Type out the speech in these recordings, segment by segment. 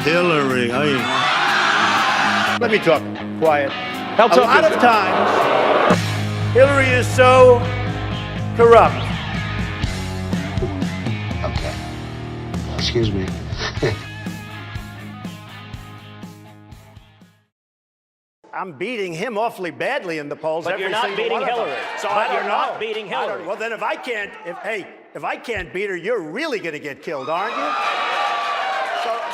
Hillary. Let me talk. Quiet. A lot of times, Hillary is so corrupt. Okay. Excuse me. I'm beating him awfully badly in the polls. But you're not beating Hillary. So But you're not beating Hillary. Well, then if I can't beat her, you're really going to get killed, aren't you?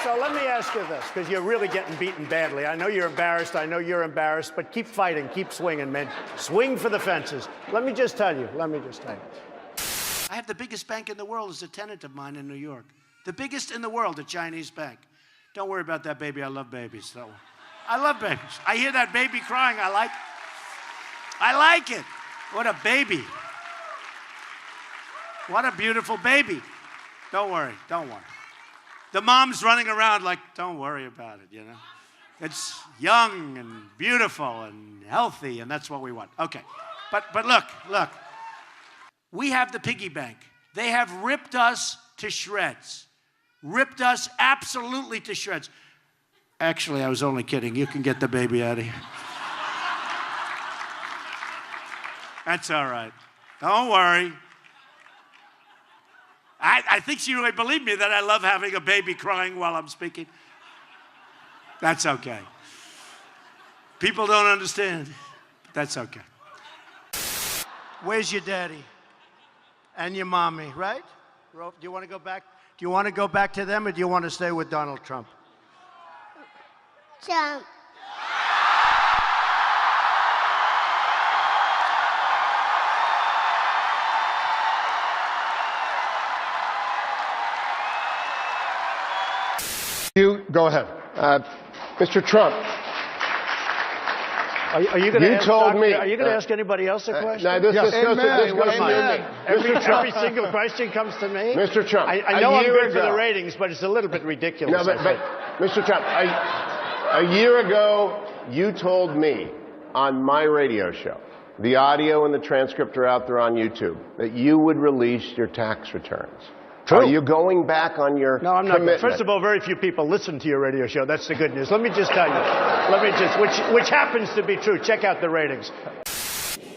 So let me ask you this, because you're really getting beaten badly. I know you're embarrassed. I know you're embarrassed. But keep fighting. Keep swinging, man. Swing for the fences. Let me just tell you. I have the biggest bank in the world as a tenant of mine in New York. The biggest in the world, a Chinese bank. Don't worry about that, baby. I love babies. So I love babies. I hear that baby crying. I like it. What a baby. What a beautiful baby. Don't worry. The mom's running around like, don't worry about it, you know. It's young and beautiful and healthy, and that's what we want. Okay. But look. We have the piggy bank. They have ripped us to shreds. Ripped us absolutely to shreds. Actually, I was only kidding. You can get the baby out of here. That's all right. Don't worry. I think she really believed me that I love having a baby crying while I'm speaking. That's okay. People don't understand. But that's okay. Where's your daddy? And your mommy, right? Do you want to go back? Do you want to go back to them, or do you want to stay with Donald Trump? Trump. You go ahead. Mr. Trump. Are you going to ask? Are you going to uh, ask anybody else a question? No, this goes to me. Every single question comes to me. Mr. Trump, I know I'm good for the ratings, but it's a little bit ridiculous. No, but Mr. Trump, a year ago, you told me on my radio show, the audio and the transcript are out there on YouTube, that you would release your tax returns. True. Are you going back on your No, I'm not. commitment? First of all, very few people listen to your radio show. That's the good news. Let me just tell you. Which happens to be true. Check out the ratings.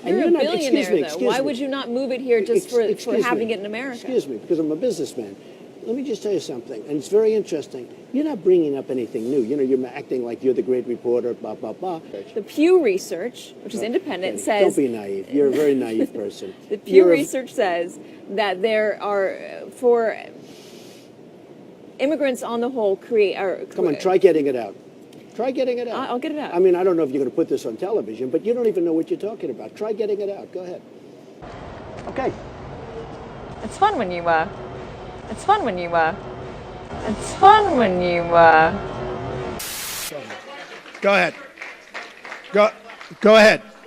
You're a billionaire, though. Why would you not move it here just for having it in America? Excuse me, because I'm a businessman. Let me just tell you something, and it's very interesting. You're not bringing up anything new. You know, you're acting like you're the great reporter, blah, blah, blah. The Pew Research, which is independent, says... Don't be naive. You're a very naive person. The Pew Research says that there are, for immigrants on the whole, Come on, try getting it out. Try getting it out. I'll get it out. I mean, I don't know if you're going to put this on television, but you don't even know what you're talking about. Try getting it out. Go ahead. Okay. It's fun when you, Go ahead.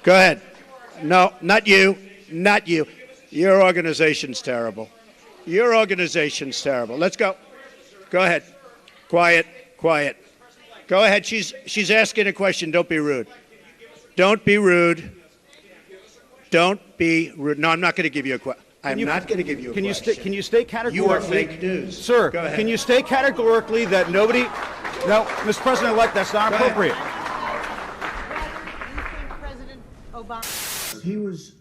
Go ahead. No, not you. Your organization's terrible. Let's go. Go ahead. Quiet. Go ahead. She's asking a question. Don't be rude. No, I'm not going to give you a question. I'm not going to give you a question. Can you state categorically? You are fake news. Sir, go ahead. Can you state categorically that nobody... No, Mr. President-elect, that's not appropriate. President Obama. He was...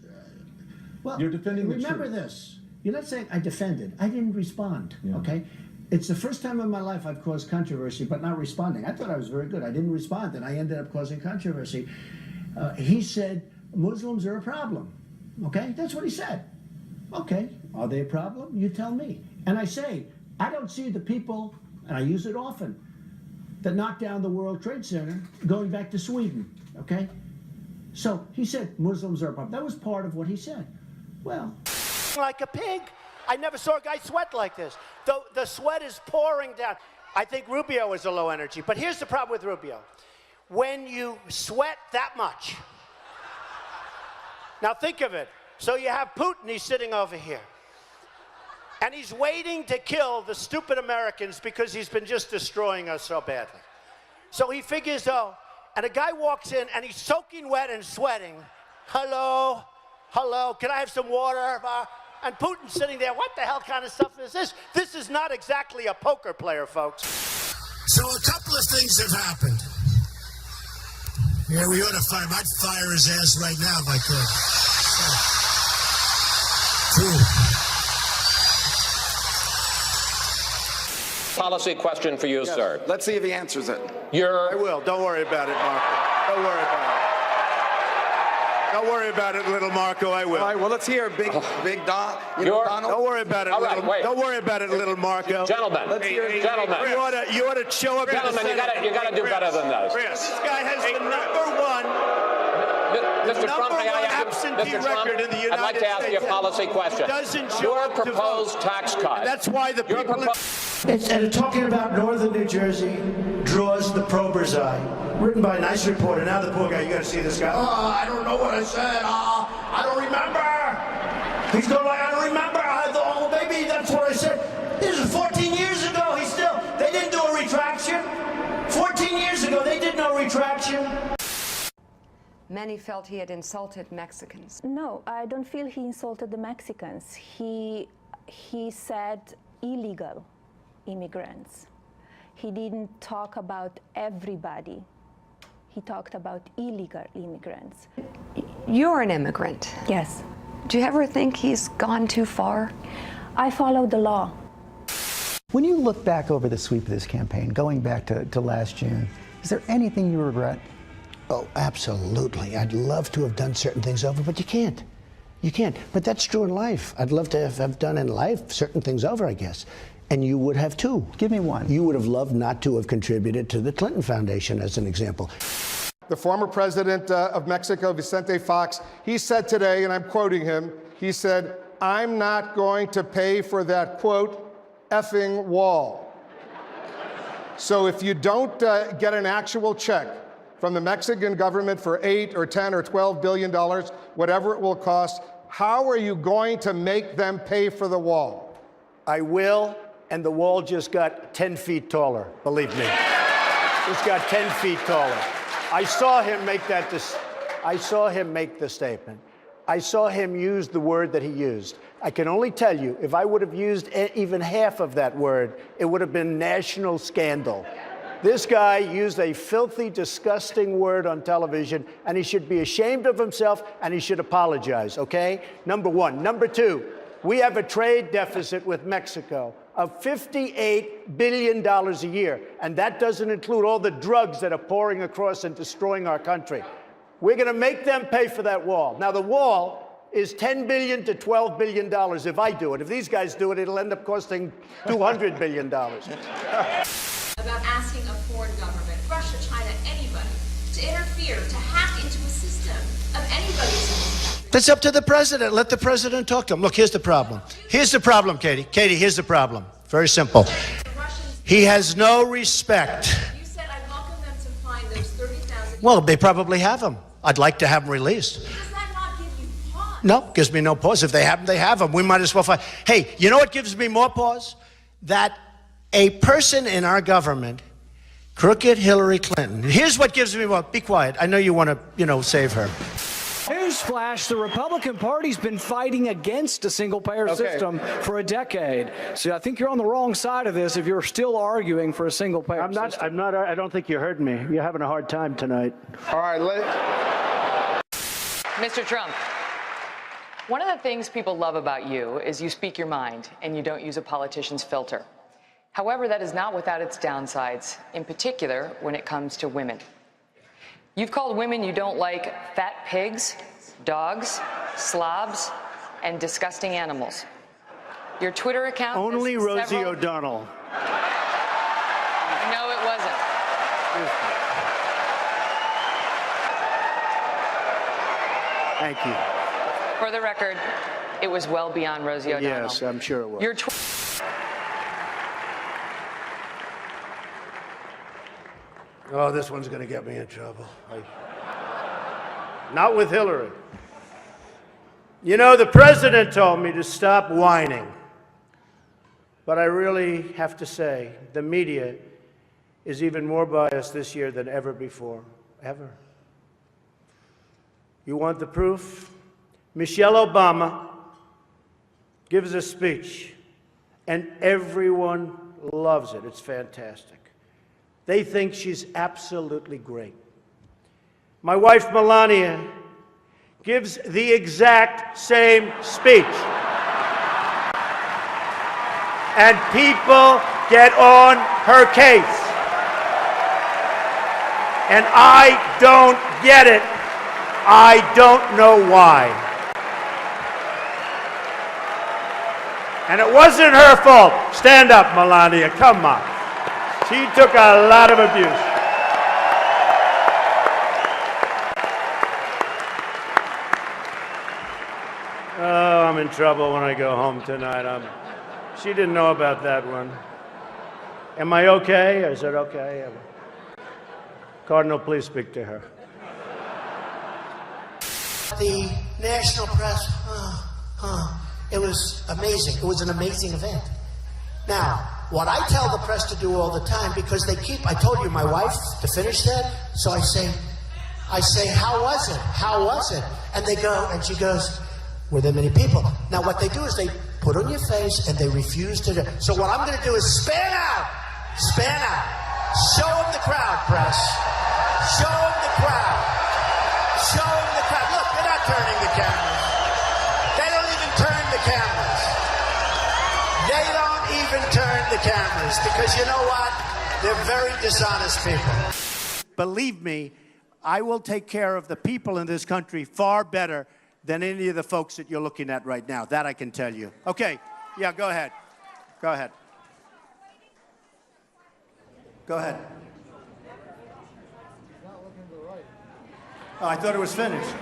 well, You're defending the remember truth. this. You're not saying I defended. I didn't respond, okay? It's the first time in my life I've caused controversy, but not responding. I thought I was very good. I didn't respond, and I ended up causing controversy. He said, Muslims are a problem, okay? That's what he said. Okay, are they a problem? You tell me. And I say, I don't see the people, and I use it often, that knocked down the World Trade Center going back to Sweden, okay? So he said Muslims are a problem. That was part of what he said. Well... Like a pig. I never saw a guy sweat like this. The sweat is pouring down. I think Rubio is a low energy, but here's the problem with Rubio. When you sweat that much, now think of it. So you have Putin, he's sitting over here. And he's waiting to kill the stupid Americans because he's been just destroying us so badly. So he figures, and a guy walks in and he's soaking wet and sweating. Hello, can I have some water? And Putin's sitting there, what the hell kind of stuff is this? This is not exactly a poker player, folks. So a couple of things have happened. Yeah, we ought to fire him. I'd fire his ass right now if I could. True. Policy question for you, sir. Let's see if he answers it. I will. Don't worry about it, Marco. Don't worry about it. Don't worry about it, little Marco. I will. All right, well, let's hear Big Don. Donald. Don't worry about it, Don't worry about it, little Marco. Gentlemen, gentlemen. You ought to show up. Gentlemen, you got to do better than this. This guy has the number one. Mr. Trump, absentee record in the United States. I'd like to ask you a policy question. Your proposed tax cut. That's why the people. And talking about northern New Jersey draws the prober's eye. Written by a nice reporter. Now the poor guy, you got to see this guy. Oh, I don't know what I said. Oh, I don't remember. He's going like, I don't remember. I thought, oh, maybe that's what I said. This is 14 years ago. They didn't do a retraction. 14 years ago, they did no retraction. Many felt he had insulted Mexicans. No, I don't feel he insulted the Mexicans. He said illegal immigrants. He didn't talk about everybody. He talked about illegal immigrants. You're an immigrant. Yes. Do you ever think he's gone too far? I follow the law. When you look back over the sweep of this campaign, going back to last June, is there anything you regret? Oh, absolutely. I'd love to have done certain things over, but you can't. You can't. But that's true in life. I'd love to have done in life certain things over, I guess. And you would have too. Give me one. You would have loved not to have contributed to the Clinton Foundation, as an example. The former president of Mexico, Vicente Fox, he said today, and I'm quoting him, he said, "I'm not going to pay for that, quote, effing wall." So if you don't get an actual check from the Mexican government for $8 or $10 or $12 billion, whatever it will cost, how are you going to make them pay for the wall? I will, and the wall just got 10 feet taller, believe me. Just got 10 feet taller. I saw him make the statement. I saw him use the word that he used. I can only tell you, if I would have used even half of that word, it would have been national scandal. This guy used a filthy, disgusting word on television, and he should be ashamed of himself, and he should apologize, okay? Number one. Number two, we have a trade deficit with Mexico of $58 billion a year, and that doesn't include all the drugs that are pouring across and destroying our country. We're going to make them pay for that wall. Now, the wall is $10 billion to $12 billion if I do it. If these guys do it, it'll end up costing $200 billion. About asking a foreign government, Russia, China, anybody, to interfere, to hack into a system of anybody's. That's up to the president. Let the president talk to him. Look, here's the problem. Here's the problem, Katie. Katie, here's the problem. Very simple. He has no respect. You said I welcome them to find those 30,000. Well, they probably have them. I'd like to have them released. Does that not give you pause? No, gives me no pause. If they have them, they have them. We might as well find. Hey, you know what gives me more pause? That a person in our government, crooked Hillary Clinton. Here's what gives me more. Be quiet. I know you want to, save her. Newsflash, the Republican Party's been fighting against a single-payer system for a decade. So I think you're on the wrong side of this if you're still arguing for a single-payer system. I don't think you heard me. You're having a hard time tonight. All right, Mr. Trump, one of the things people love about you is you speak your mind and you don't use a politician's filter. However, that is not without its downsides, in particular when it comes to women. You've called women you don't like fat pigs, dogs, slobs, and disgusting animals. Your Twitter account... Only Rosie O'Donnell. No, it wasn't. Thank you. For the record, it was well beyond Rosie O'Donnell. Yes, I'm sure it was. Your Oh, this one's going to get me in trouble. Not with Hillary. You know, the president told me to stop whining. But I really have to say, the media is even more biased this year than ever before. Ever. You want the proof? Michelle Obama gives a speech, and everyone loves it. It's fantastic. They think she's absolutely great. My wife, Melania, gives the exact same speech. And people get on her case. And I don't get it. I don't know why. And it wasn't her fault. Stand up, Melania. Come on. She took a lot of abuse. Oh, I'm in trouble when I go home tonight. She didn't know about that one. Am I okay? I said, okay. Cardinal, please speak to her. The national press, it was amazing. It was an amazing event. Now, what I tell the press to do all the time, because I told you my wife to finish that, so I say, how was it? How was it? And they go, and she goes, were there many people? Now, what they do is they put on your face and they refuse to do. So what I'm going to do is span out. Show them the crowd, press. Show them the crowd. Show them the crowd. Look, they're not turning the cameras. They don't even turn the cameras. They don't even turn the cameras because you know what? They're very dishonest people. Believe me, I will take care of the people in this country far better than any of the folks that you're looking at right now. That I can tell you. Okay, yeah, go ahead. Go ahead. Go ahead. Oh, I thought it was finished.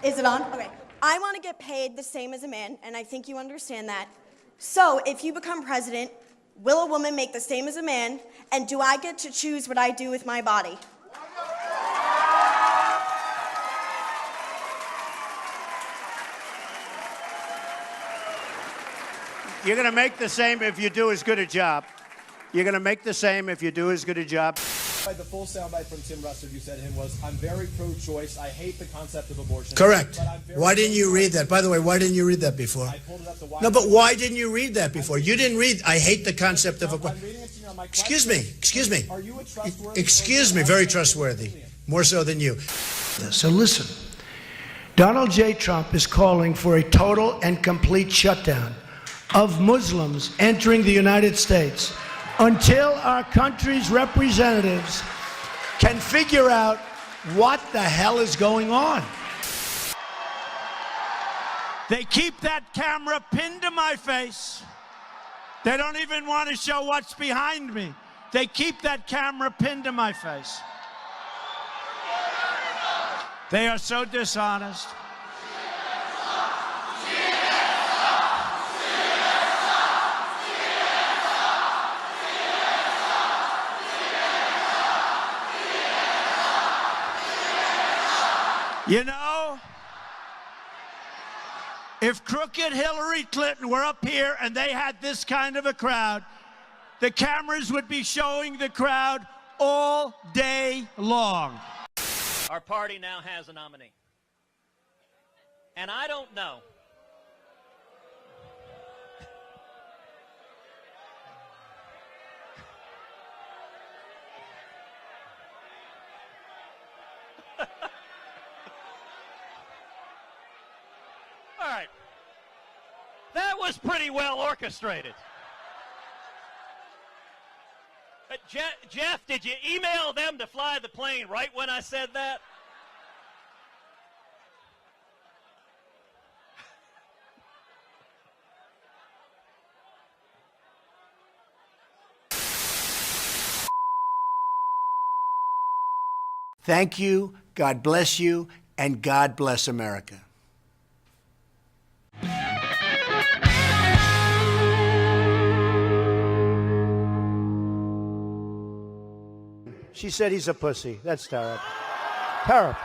Is it on? Okay. I want to get paid the same as a man, and I think you understand that. So, if you become president, will a woman make the same as a man, and do I get to choose what I do with my body? You're going to make the same if you do as good a job. You're going to make the same if you do as good a job. The full soundbite from Tim Russert, you said to him, was, I'm very pro-choice. I hate the concept of abortion. Correct. Why didn't you read that? By the way, why didn't you read that before? I pulled it up to No, but why didn't you read that before? You didn't read, I hate the concept of abortion. Excuse me. Are you a trustworthy? Excuse me, very trustworthy. More so than you. So listen, Donald J. Trump is calling for a total and complete shutdown of Muslims entering the United States until our country's representatives can figure out what the hell is going on. They keep that camera pinned to my face. They don't even want to show what's behind me. They keep that camera pinned to my face. They are so dishonest. You know, if crooked Hillary Clinton were up here and they had this kind of a crowd, the cameras would be showing the crowd all day long. Our party now has a nominee. And I don't know. All right. That was pretty well orchestrated. Jeff, did you email them to fly the plane right when I said that? Thank you, God bless you, and God bless America. She said he's a pussy. That's terrible. Terrible.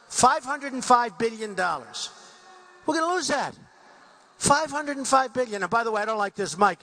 $505 billion. We're going to lose that. $505 billion. And by the way, I don't like this mic.